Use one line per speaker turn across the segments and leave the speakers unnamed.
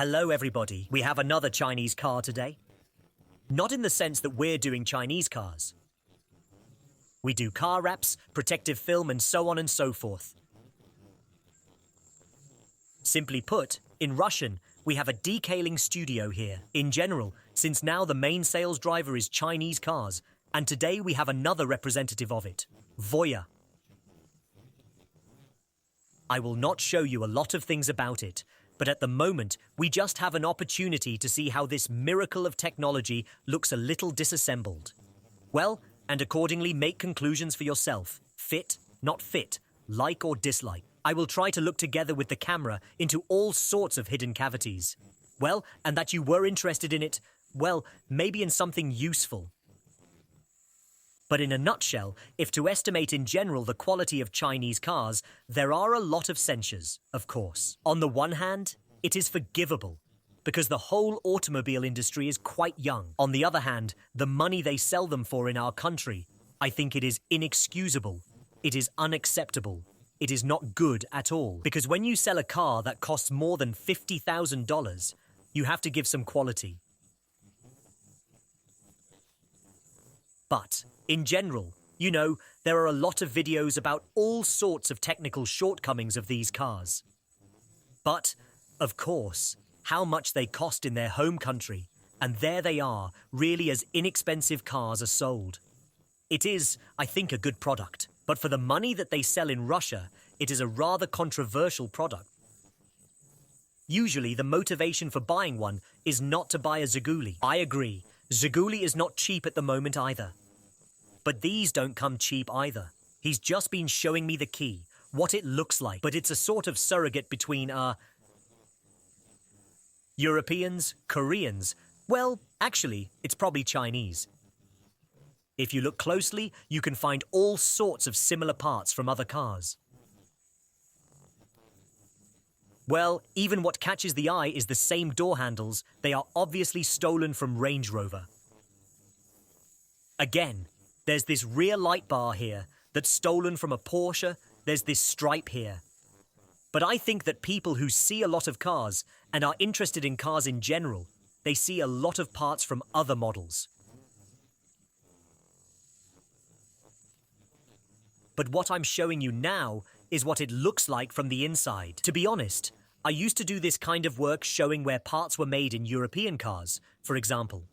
Hello everybody, we have another Chinese car today. Not in the sense that we're doing Chinese cars. We do car wraps, protective film and so on and so forth. Simply put, in Russian, we have a decaling studio here. In general, since now the main sales driver is Chinese cars, and today we have another representative of it, Voyach. I will not show you a lot of things about it, but at the moment, we just have an opportunity to see how this miracle of technology looks a little disassembled. Well, and accordingly make conclusions for yourself. Fit, not fit, like or dislike. I will try to look together with the camera into all sorts of hidden cavities. Well, and that you were interested in it, well, maybe in something useful. But in a nutshell, if to estimate in general the quality of Chinese cars, there are a lot of censures, of course. On the one hand, it is forgivable, because the whole automobile industry is quite young. On the other hand, the money they sell them for in our country, I think it is inexcusable. It is unacceptable. It is not good at all. Because when you sell a car that costs more than $50,000, you have to give some quality. But, in general, you know, there are a lot of videos about all sorts of technical shortcomings of these cars. But, of course, how much they cost in their home country, and there they are, really as inexpensive cars are sold. It is, I think, a good product, but for the money that they sell in Russia, it is a rather controversial product. Usually, the motivation for buying one is not to buy a Zhiguli. I agree, Zhiguli is not cheap at the moment either. But these don't come cheap either. He's just been showing me the key, what it looks like, but it's a sort of surrogate between, Europeans, Koreans. Well, actually, it's probably Chinese. If you look closely, you can find all sorts of similar parts from other cars. Well, even what catches the eye is the same door handles. They are obviously stolen from Range Rover. Again, there's this rear light bar here that's stolen from a Porsche. There's this stripe here. But I think that people who see a lot of cars and are interested in cars in general, they see a lot of parts from other models. But what I'm showing you now is what it looks like from the inside. To be honest, I used to do this kind of work showing where parts were made in European cars, for example.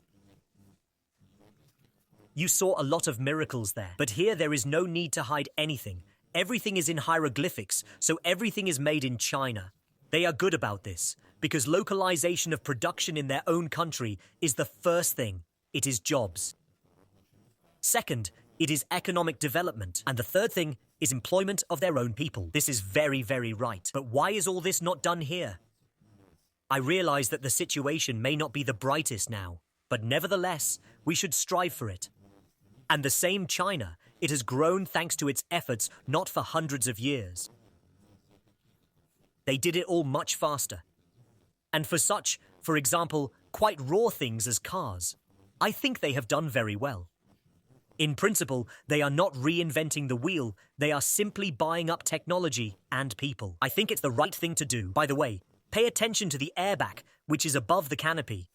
You saw a lot of miracles there, but here there is no need to hide anything. Everything is in hieroglyphics, so everything is made in China. They are good about this, because localization of production in their own country is the first thing. It is jobs. Second, it is economic development. And the third thing is employment of their own people. This is very, very right. But why is all this not done here? I realize that the situation may not be the brightest now, but nevertheless, we should strive for it. And the same China, it has grown thanks to its efforts not for hundreds of years. They did it all much faster. And for such, for example, quite raw things as cars, I think they have done very well. In principle, they are not reinventing the wheel, they are simply buying up technology and people. I think it's the right thing to do. By the way, pay attention to the airbag, which is above the canopy.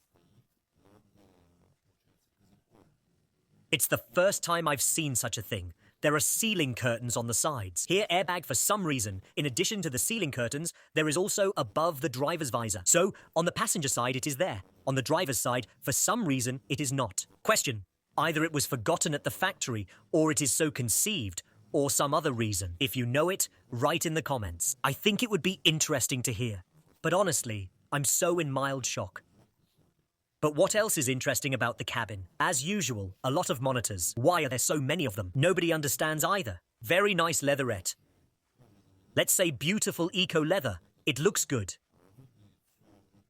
It's the first time I've seen such a thing. There are ceiling curtains on the sides. Here, airbag for some reason, in addition to the ceiling curtains, there is also above the driver's visor. So, on the passenger side, it is there. On the driver's side, for some reason, it is not. Question. Either it was forgotten at the factory, or it is so conceived, or some other reason. If you know it, write in the comments. I think it would be interesting to hear. But honestly, I'm so in mild shock. But what else is interesting about the cabin? As usual, a lot of monitors. Why are there so many of them? Nobody understands either. Very nice leatherette. Let's say beautiful eco-leather. It looks good.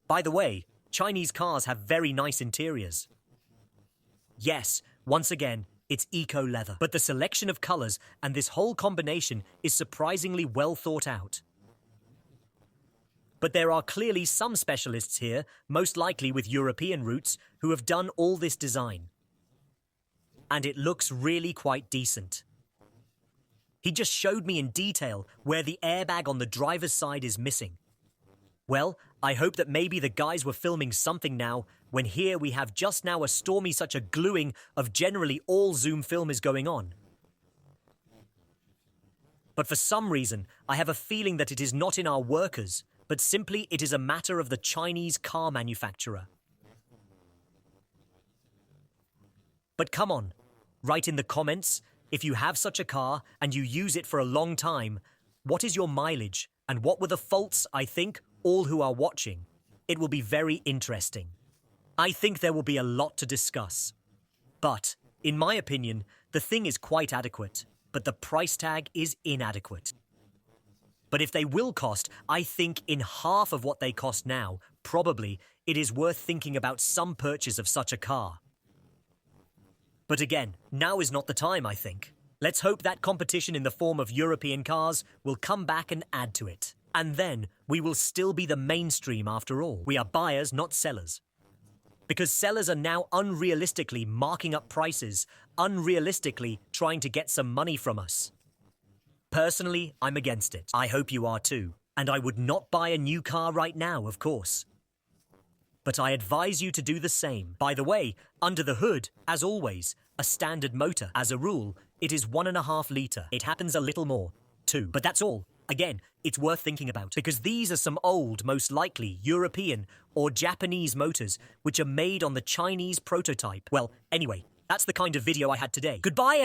By the way, Chinese cars have very nice interiors. Yes, once again, it's eco-leather. But the selection of colors and this whole combination is surprisingly well thought out. But there are clearly some specialists here, most likely with European roots, who have done all this design. And it looks really quite decent. He just showed me in detail where the airbag on the driver's side is missing. Well, I hope that maybe the guys were filming something now, when here we have just now a stormy such a gluing of generally all Zoom film is going on. But for some reason, I have a feeling that it is not in our workers, but simply it is a matter of the Chinese car manufacturer. But come on, write in the comments, if you have such a car and you use it for a long time, what is your mileage and what were the faults, I think, all who are watching? It will be very interesting. I think there will be a lot to discuss. But, in my opinion, the thing is quite adequate, but the price tag is inadequate. But if they will cost, I think, in half of what they cost now, probably, it is worth thinking about some purchase of such a car. But again, now is not the time, I think. Let's hope that competition in the form of European cars will come back and add to it. And then, we will still be the mainstream after all. We are buyers, not sellers. Because sellers are now unrealistically marking up prices, unrealistically trying to get some money from us. Personally, I'm against it. I hope you are too. And I would not buy a new car right now, of course. But I advise you to do the same. By the way, under the hood, as always, a standard motor. As a rule, it is 1.5 litre. It happens a little more, too. But that's all. Again, it's worth thinking about, because these are some old, most likely European or Japanese motors which are made on the Chinese prototype. Well, anyway, that's the kind of video I had today. Goodbye, everyone.